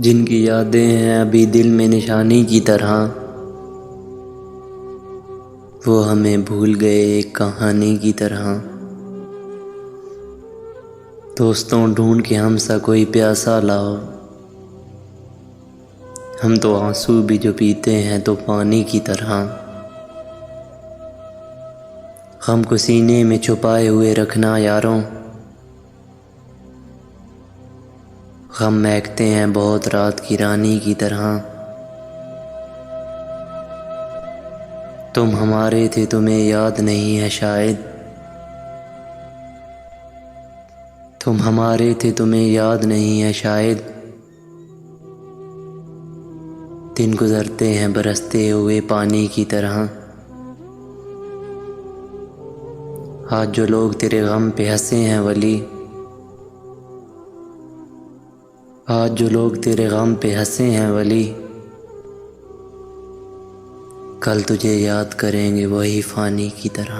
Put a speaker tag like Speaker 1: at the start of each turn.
Speaker 1: जिनकी यादें हैं अभी दिल में निशानी की तरह, वो हमें भूल गए एक कहानी की तरह। दोस्तों ढूंढ के हमसा कोई प्यासा लाओ, हम तो आंसू भी जो पीते हैं तो पानी की तरह। गम को सीने में छुपाए हुए रखना यारों, गम महकते हैं बहुत रात की रानी की तरह। तुम हमारे थे तुम्हें याद नहीं है शायद, तुम हमारे थे तुम्हें याद नहीं है शायद। दिन गुजरते हैं बरसते हुए पानी की तरह। आज जो लोग तेरे गम पे हंसे हैं वली, आज जो लोग तेरे गम पे हंसे हैं वली, कल तुझे याद करेंगे वही फ़ानी की तरह।